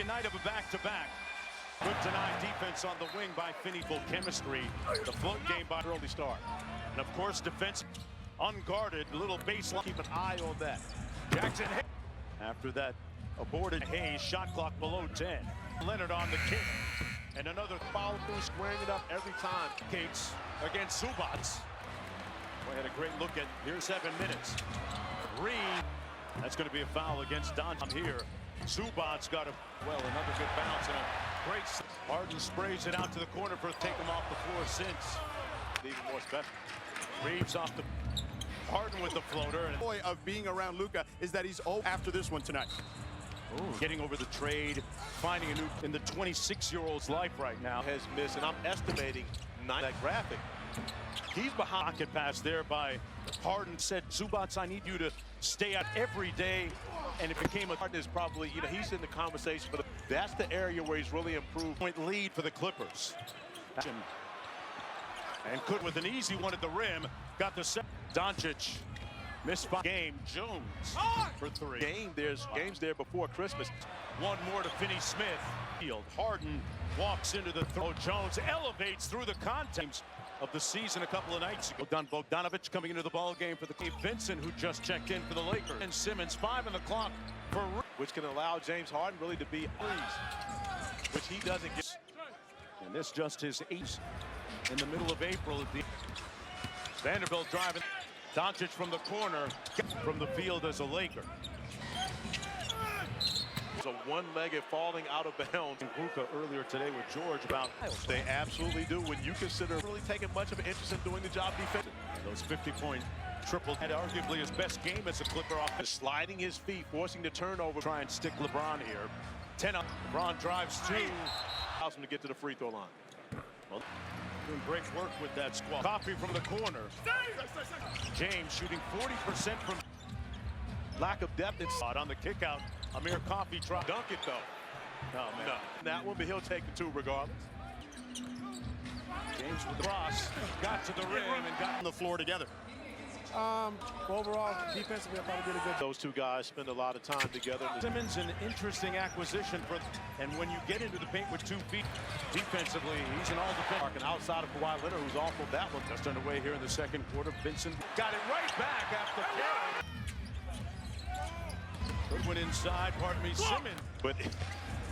second night of a back-to-back. Good denied defense on the wing by Finney. Full chemistry. The float game by early start. And of course, defense unguarded. Little baseline. Keep an eye on that. Jackson after that aborted Hayes. Shot clock below 10. Leonard on the kick. And another foul through, squaring it up every time. Gates against Zubac. We had a great look at here's 7 minutes. Reed. That's going to be a foul against Don here. Zubac's got another good bounce and a great. Harden sprays it out to the corner for take him off the floor since. Even more special. Reeves off the Harden with the floater. And joy of being around Luka is that he's after this one tonight. Ooh. Getting over the trade, finding a new in the 26-year-old's life right now. Has missed, and I'm estimating 9 that graphic. He's behind. Pocket pass there by Harden. Said, Zubac, I need you to stay out every day. And it became a Harden is probably, he's in the conversation, but that's the area where he's really improved. Point lead for the Clippers. And Cook with an easy one at the rim. Got the set. Doncic missed by game. Jones for 3. There's games there before Christmas. One more to Finney-Smith. Harden walks into the throw. Jones elevates through the context of the season a couple of nights ago. Bogdanovic coming into the ball game for the Vincent, who just checked in for the Lakers. And Simmons 5 on the clock for which can allow James Harden really to be pleased, which he doesn't get. And this just his 8th in the middle of April. Vanderbilt driving. Doncic from the corner, from the field as a Laker. It's a one-legged falling out of bounds. Luka earlier today with George about. They absolutely do. When you consider really taking much of an interest in doing the job defensively. Those 50-point triple had arguably his best game as a Clipper off the sliding his feet, forcing the turnover. Try and stick LeBron here. 10 up. LeBron drives 2. Allows him to get to the free throw line. Well, doing great work with that squad. Coffee from the corner. James shooting 40% from lack of depth inside on the kick out. Amir Coffee try dunk it though. Oh man. No. That one, but he'll take the 2 regardless. James with the cross. Got to the rim and got on the floor together. Overall, defensively, I thought he did a good. Those 2 guys spend a lot of time together. Simmons, an interesting acquisition for, and when you get into the paint with 2 feet, defensively, he's an all-defense. And outside of Kawhi Leonard, who's off of that one. Just underway here in the second quarter. Vincent got it right back after carry. Good one inside, Simmons. But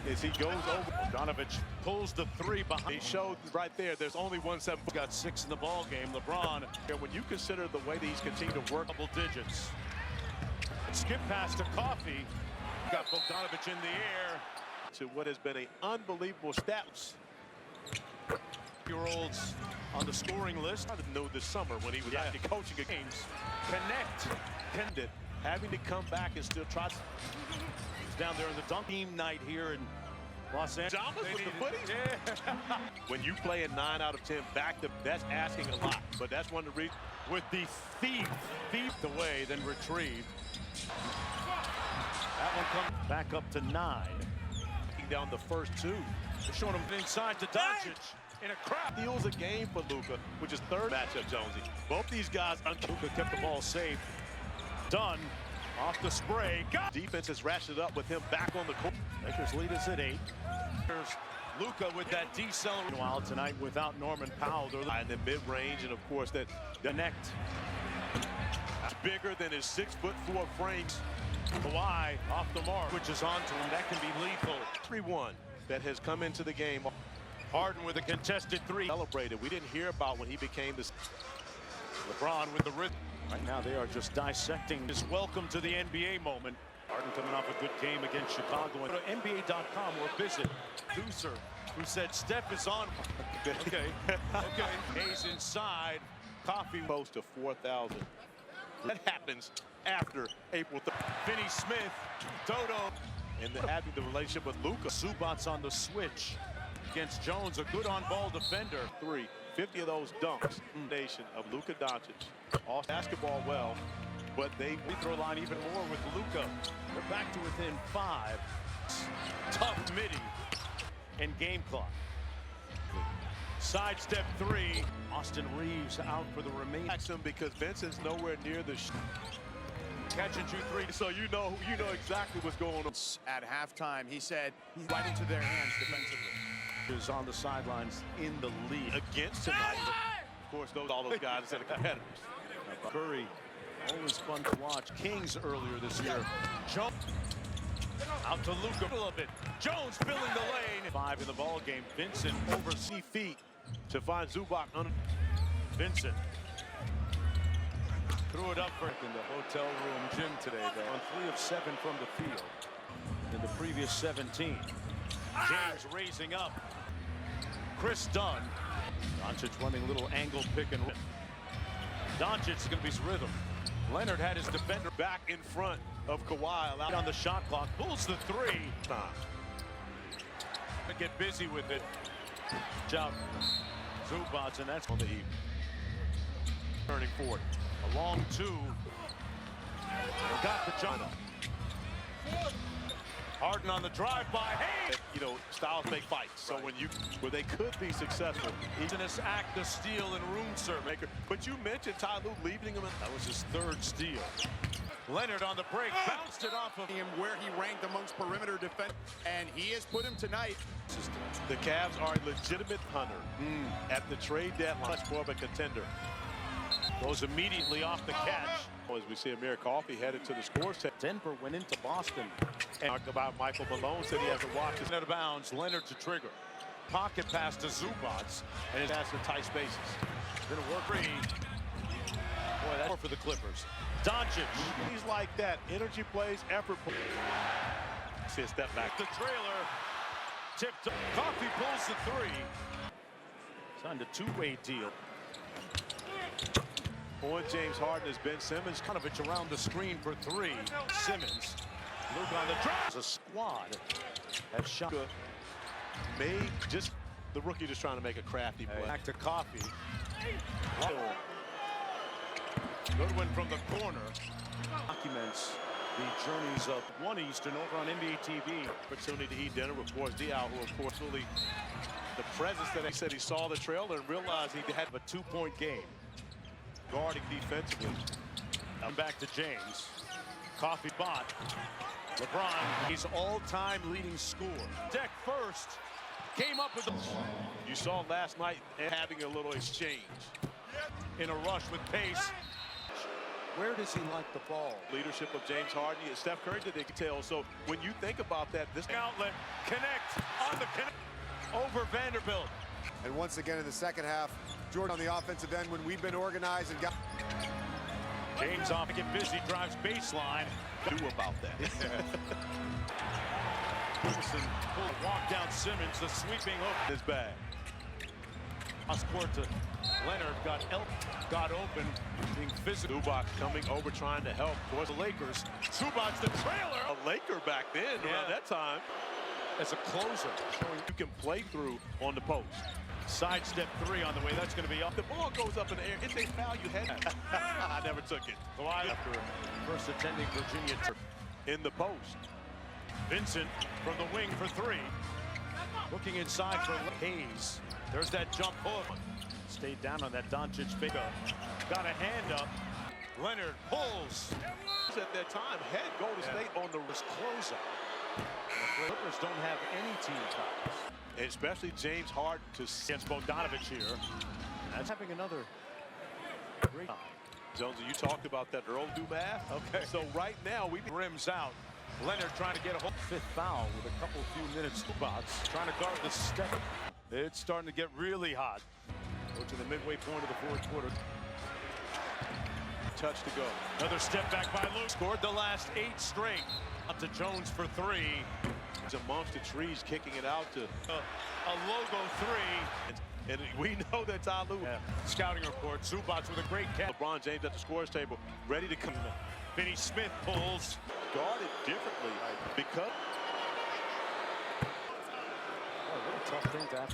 as he goes over, Bogdanovic pulls the 3 behind. He showed right there, there's only 1-7. Got 6 in the ball game. LeBron. When you consider the way that he's continued to work. Double digits. Skip pass to Coffee. Got Bogdanovic in the air. To what has been an unbelievable stats. Year-olds on the scoring list. I didn't know this summer when he was actually coaching games. Connect. Having to come back and still try. He's down there in the dunk team night here in Los Angeles. With the footies? Yeah. When you play in 9 out of 10 that's asking a lot. But that's one of the reasons. With the thieved away, then retrieved. That one comes back up to 9. Down the first 2. They're showing him inside to Doncic. In a crowd. Steals a game for Luka, which is 3rd matchup, Jonesy. Both these guys. Luka kept the ball safe. Dunn off the spray. Defense has ratcheted up with him back on the court. Lakers lead us at 8. Here's Luka with that deceleration. Meanwhile, tonight without Norman Powell. They're in the mid-range, and of course that connect. Bigger than his 6'4" frames. Kawhi off the mark, which is onto him. That can be lethal. 3-1 that has come into the game. Harden with a contested 3. Celebrated. We didn't hear about when he became this. LeBron with the rhythm. Right now they are just dissecting this welcome to the NBA moment. Harden coming off a good game against Chicago. Go to NBA.com or visit producer who said Steph is on. Okay. Hayes inside. Coffee close to 4,000. That happens after April 3rd. Finney-Smith, Dodo, and having the relationship with Luka. Zubac's on the switch against Jones, a good on-ball defender. 50 of those dunks. Nation of Luka Doncic. All basketball well, but they free throw line even more with Luka. They're back to within 5. Tough midi and game clock. Sidestep 3. Austin Reeves out for the remaining. Because Vincent's nowhere near the Catch and shoot three. So you know exactly what's going on. At halftime, he said he's right into their hands defensively. Is on the sidelines in the lead. Against tonight. Of course, all those guys that are competitors. Curry, always fun to watch. Kings earlier this year. Jones out to Luka a little bit. Jones filling the lane. 5 in the ball game. Vincent over C feet To find Zubac on Vincent threw it up for in the hotel room gym today, though. On 3 of 7 from the field in the previous 17. James raising up. Chris Dunn. Doncic running a little angle pick and roll. Doncic is going to be his rhythm. Leonard had his defender back in front of Kawhi. out on the shot clock. Pulls the 3. Get busy with it. Job. Zubac, and that's on the heat. Turning forward. A long 2. Got the jump. Harden on the drive by Hayes. You know, styles make fights. So when they could be successful, He's in this act of steal and room serve maker. But you mentioned Ty Lue leaving him. That was his 3rd steal. Leonard on the break, bounced it off of Him where he ranked amongst perimeter defense, and he has put him tonight. The Cavs are a legitimate hunter at the trade deadline. Much more of a contender. goes immediately off the catch. As we see Amir Coffey headed to the scores table. Denver went into Boston. And talked about Michael Malone, said he has to watch his Out of bounds, Leonard to trigger. Pocket pass to Zubac, and it has in tight spaces. gonna work free. Boy, that's more for the Clippers. Doncic. He's like that. Energy plays, effort plays. See a step back. The trailer. Tipped up. Coffey pulls the 3. Signed a 2-way deal. On James Harden is Ben Simmons. Kanovich around the screen for 3. Simmons. Luke on the drive. A squad has shot. Made just the rookie just trying to make a crafty play. Back to Coffey. Goodwin from the corner. Documents the journeys of one Eastern over on NBA TV. Opportunity to eat dinner with Boris Diaw, who of course really the presence that he said he saw the trailer and realized he had A 2-point game. guarding defensively. Now back to James. Coffey bot. LeBron, he's all-time leading scorer. Deck first. Came up with the... You saw last night having a little exchange. In a rush with pace. Where does he like the ball? Leadership of James Harden and Steph Curry did they could tell. So when you think about that, this Outlet. Connect. On the connect. Over Vanderbilt. And once again in the second half, Jordan on the offensive end when we've been organized and got... James off, get busy, drives baseline. do about that. Wilson pulled a walk down Simmons, the sweeping hook. His bag. Cross court to Leonard, got open, being physical. Zubac coming over trying to help. For the Lakers. Zubac, the trailer. A Laker back then around that time. As a closer. Showing you can play through on the post. Sidestep 3 on the way. That's going to be up. The ball goes up in the air. It's a foul. You had it. I never took it. Kawhi after first attending Virginia in the post. Vincent from the wing for 3. Looking inside for Hayes. There's that jump hook. Stayed down on that Doncic pick up. Got a hand up. Leonard pulls. At that time, had Golden State on the closeout. The Clippers don't have any team fouls. Especially James Harden to Against Bogdanovich here. And that's having another great time. Jonesy, you talked about that Earl Dumas. Okay. So right now we rims out. Leonard trying to get a whole 5th foul with a couple few minutes to box. Trying to guard the step. It's starting to get really hot. Go to the midway point of the 4th quarter. touch to go. Another step back by Luke. Scored the last 8 straight. Up to Jones for 3. He's amongst the trees, kicking it out to A logo 3. And we know that Ty Lue. Scouting report. Zubac with a great catch. LeBron James at the scores table, ready to come. Finney Smith pulls. Guarded differently because. Oh, what a tough thing to have.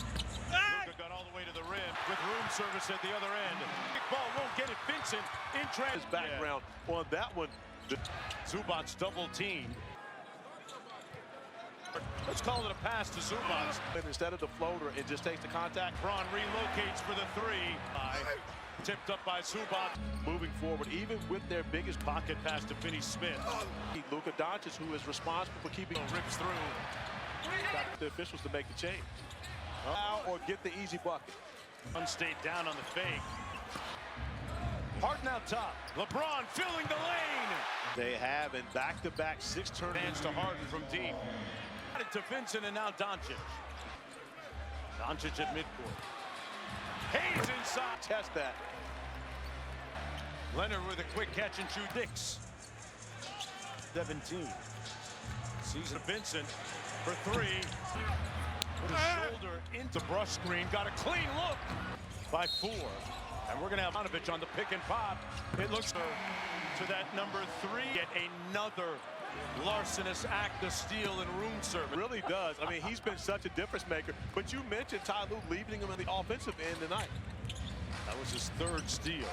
Luka got all the way to the rim with room service at the other end. Big ball won't get it. Vincent in His background on that one. Zubac's double team. Let's call it a pass to Zubac. And instead of the floater, it just takes the contact. Braun relocates for the three. Tipped up by Zubac. Moving forward, even with their biggest Pocket pass to Finney-Smith. Luka Doncic, who is responsible for keeping Rips through. got the officials to make the change. Foul or get the easy bucket. Stayed down on the fake. Harden out top. LeBron filling the lane. They have in back-to-back 6 turnovers. Hands to Harden from deep. Got it to Vincent and now Doncic. Doncic at midcourt. Hayes inside. Test that. Leonard with a quick catch and shoot. Dix. 17. Season Vincent for three. With his shoulder into brush screen. Got a clean look by 4. And we're going to have Ivanovic on the pick and pop. It looks to that number 3. Get another larcenous act of steal and room service. Really does. I mean, he's been such a difference maker. But you mentioned Ty Lue leaving him on the offensive end tonight. That was his 3rd steal.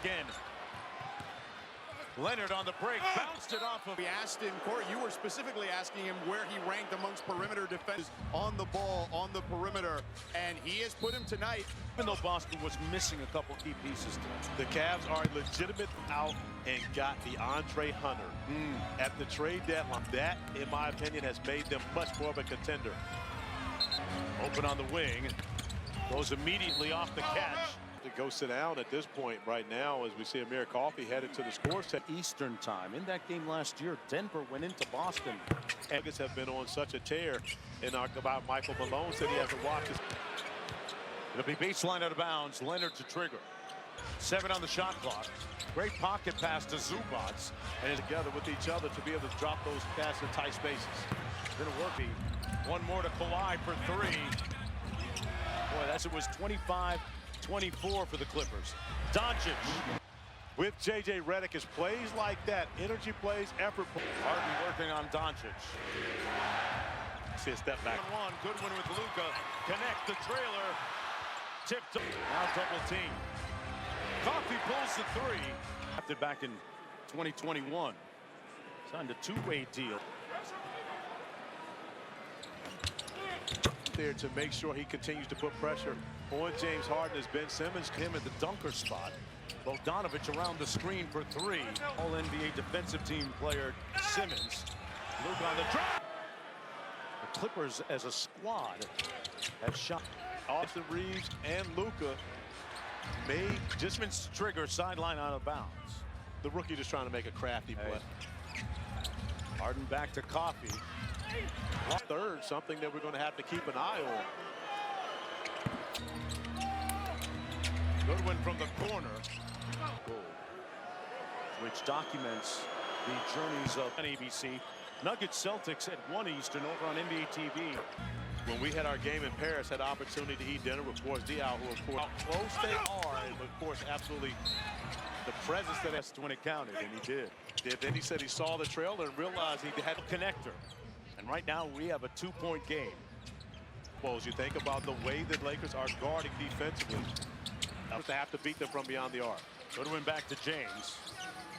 Again, Leonard on the break, bounced it off of. We asked him, Corey, you were specifically asking him where he ranked amongst perimeter defenders on the ball, on the perimeter, and he has put him tonight. Even though Boston was missing a couple key pieces tonight. The Cavs are legitimate out and got DeAndre Hunter at the trade deadline. That, in my opinion, has made them much more of a contender. Open on the wing, goes immediately off the catch. To go sit down at this point right now as we see Amir Coffey headed to the scores table. Eastern time. In that game last year, Denver went into Boston. Nuggets have been on such a tear, and about Michael Malone said he hasn't watched his. It'll be baseline out of bounds. Leonard to trigger. 7 on the shot clock. Great pocket pass to Zubac. And together with each other to be able to drop those passes in tight spaces. Gonna work. One more to Kawhi for 3. Boy, it was 25-24 for the Clippers. Doncic. With J.J. Redick, his plays like that, energy plays, effort plays. Harden working on Doncic. See a step back. Good one with Luka. Connect the trailer. Tipped. Now double team. Coffey pulls the 3. Drafted back in 2021. Signed a 2-way deal. There to make sure he continues to put pressure on James Harden as Ben Simmons. Him at the dunker spot. Bogdanovic around the screen for 3. All-NBA defensive team player Simmons. Luka on the drop. The Clippers as a squad have shot. Austin Reeves and Luka made just trigger sideline out of bounds. the rookie just trying to make a crafty play. Harden back to Coffey. 3rd, something that we're going to have to keep an eye on. Goodwin from the corner, which documents the journeys of ABC. Nuggets Celtics at 1 Eastern over on NBA TV. When we had our game in Paris, had the opportunity to eat dinner with Boris Diaw, who, of course, how close they are, and of course, absolutely the presence that That's when it counted, and he did. Then he said he saw the trailer and realized he had a connector. And right now, we have a 2-point game. Well, as you think about the way that Lakers are guarding defensively, to have to beat them from beyond the arc. Goodwin back to James.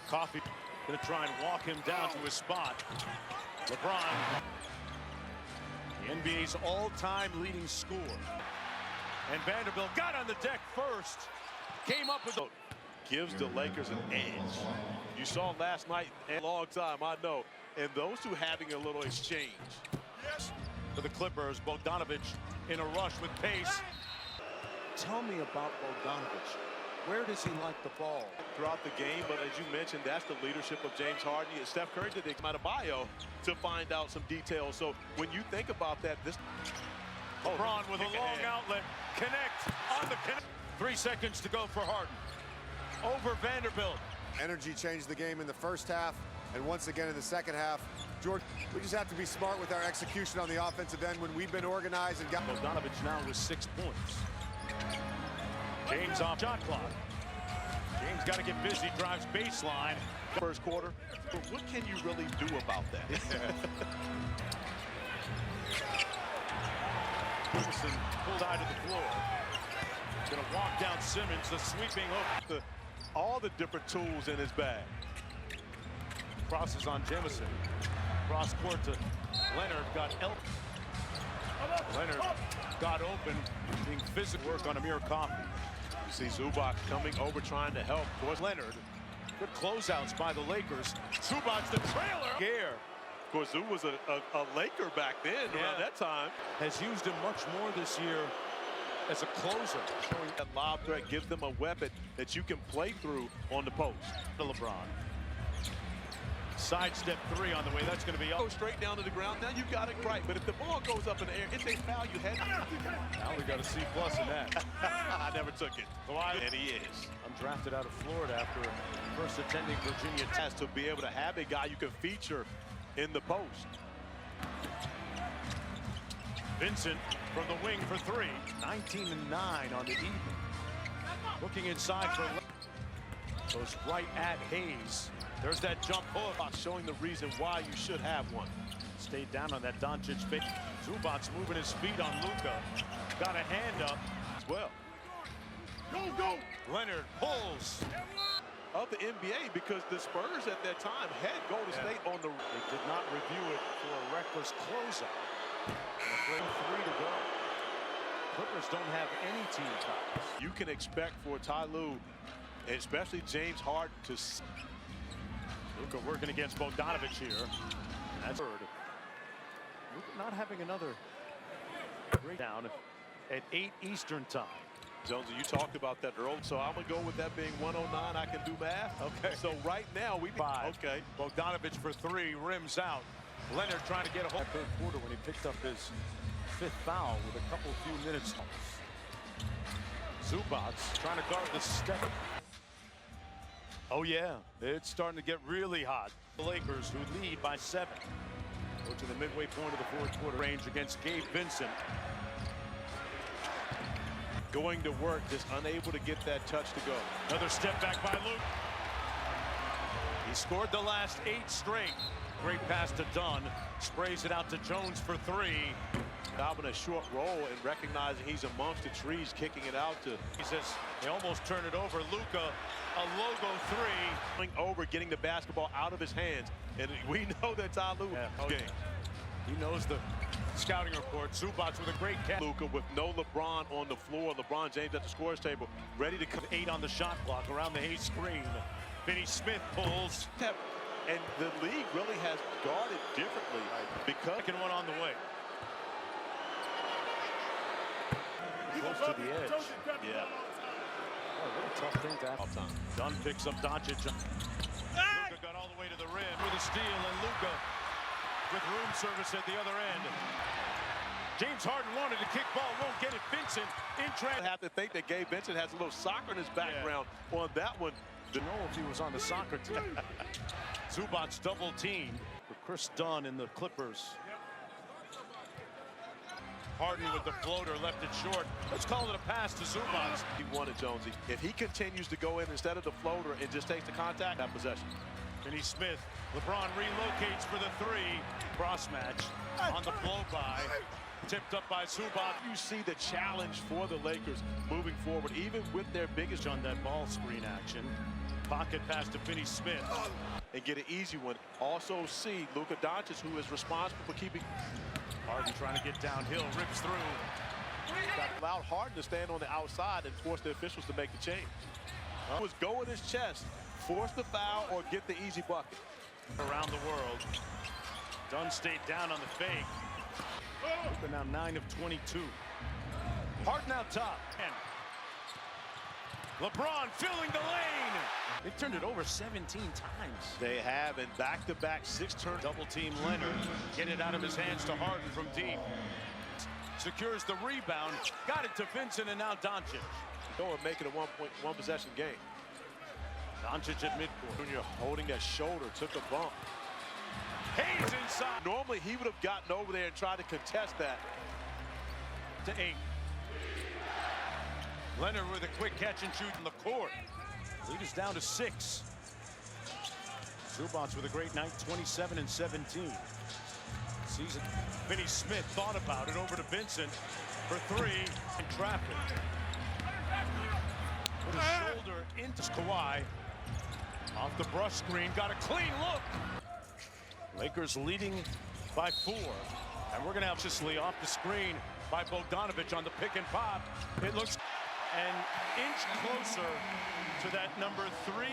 Coffey going to try and walk him down to his spot. LeBron, the NBA's all-time leading scorer. And Vanderbilt got on the deck first. Came up with a... Gives the Lakers an edge. You saw last night, a long time, I know. And those two having a little exchange. Yes. For the Clippers, Bogdanovic in a rush with pace. Tell me about Bogdanovic. Where does he like the ball? Throughout the game, but as you mentioned, that's the leadership of James Harden. Steph Curry did come out of bio to find out some details. So when you think about that, this... LeBron with a long outlet. Connect on the connect. 3 seconds to go for Harden. Over Vanderbilt. Energy changed the game in the first half, and once again in the second half. George, we just have to be smart with our execution on the offensive end when we've been organized and got... Bogdanovic now with 6 points. James off shot clock. James got to get busy, drives baseline. First quarter. But what can you really do about that? Wilson pulled out of the floor. Going to walk down Simmons, the sweeping hook. All the different tools in his bag. Crosses on Jamison. Cross court to Leonard, got Leonard got open, being physical work on Amir Coffey. You see Zubac coming over trying to help. Of course, Leonard, good closeouts by the Lakers. Zubac, the trailer. Gare of course, Zoo was a Laker back then around that time. has used him much more this year as a closer. Showing that lob threat gives them a weapon that you can play through on the post. To LeBron. Sidestep three on the way. That's going to be up. Go straight down to the ground. Now you got it right. But if the ball goes up in the air, it's a foul. You had. Now we got a C+ in that. I never took it. And he is. Undrafted out of Florida after first attending Virginia Tech. Has to be able to have a guy you can feature in the post. Vincent from the wing for three. 19-9 on the evening. Looking inside for goes right at Hayes. There's that jump hook. Showing the reason why you should have one. Stayed down on that Doncic bit. Zubac's moving his feet on Luka. Got a hand up as well. Go! Leonard pulls. Of the NBA, because the Spurs at that time had Golden State on the. They did not review it for a reckless closeout. 3 to go. Clippers don't have any team fouls. You can expect for Ty Lue, especially James Harden, to. Luka working against Bogdanovic here. That's third. Luka not having another breakdown at 8 Eastern time. Jonesy, you talked about that earlier, so I'm going to go with that being 109. I can do math. Okay. So right now, we 5. Okay. Bogdanovic for 3, rims out. Leonard trying to get a hold. Third quarter when he picked up his 5th foul with a couple few minutes. Zubac trying to guard the step. Oh yeah, it's starting to get really hot. The Lakers, who lead by 7, go to the midway point of the 4th quarter range against Gabe Vincent. Going to work, just unable to get that touch to go. Another step back by Luke. He scored the last 8 straight. Great pass to Dunn. Sprays it out to Jones for 3. Having a short roll and recognizing he's amongst the trees, kicking it out to. He says they almost turn it over. Luka, a logo 3. Going over, getting the basketball out of his hands. And we know that Ty Lue game. He knows the scouting report. Zubac with a great catch. Luka with no LeBron on the floor. LeBron James at the scorer's table, ready to come. 8 on the shot clock around the Hayes screen. Finney Smith pulls. And the league really has guarded differently because. Second one on the way. Close to the edge. Yeah. Oh, what a tough thing to have. Time. Dunn picks up Doncic. Luka got all the way to the rim with a steal, and Luka with room service at the other end. James Harden wanted to kick ball, won't get it. Vincent in traffic. I have to think that Gabe Vincent has a little soccer in his background on that one. Don't know if he was on the soccer team. Zubac's double team for Chris Dunn in the Clippers. Harden with the floater, left it short. Let's call it a pass to Zubac. He wanted Jonesy. If he continues to go in instead of the floater and just takes the contact, that possession. Finney Smith. LeBron relocates for the 3. Cross match on the blow by. Tipped up by Zubac. You see the challenge for the Lakers moving forward, even with their biggest on that ball screen action. Pocket pass to Finney Smith. And get an easy one. Also see Luka Doncic, who is responsible for keeping. Harden trying to get downhill, rips through. Allowed Harden to stand on the outside and force the officials to make the change. It was go with his chest, force the foul, or get the easy bucket. Around the world. Dunn stayed down on the fake. Luka now 9 of 22. Harden out top. And LeBron filling the lane. They turned it over 17 times. They have, and back-to-back 6-turn. Double team Leonard. Get it out of his hands to Harden from deep. Secures the rebound. Got it to Vincent, and now Doncic. Go and make it a one possession game. Doncic at midcourt. Junior holding that shoulder, took a bump. Hayes inside. Normally he would have gotten over there and tried to contest that. To 8. Leonard with a quick catch and shoot in the court. Lead is down to 6. Zubac with a great night, 27 and 17. Season. Finney Smith thought about it, over to Vincent for 3 in traffic. Put his shoulder into Kawhi. Off the brush screen, got a clean look. Lakers leading by 4. And we're going to have Sisley off the screen. by Bogdanovic on the pick and pop. It looks an inch closer to that number 3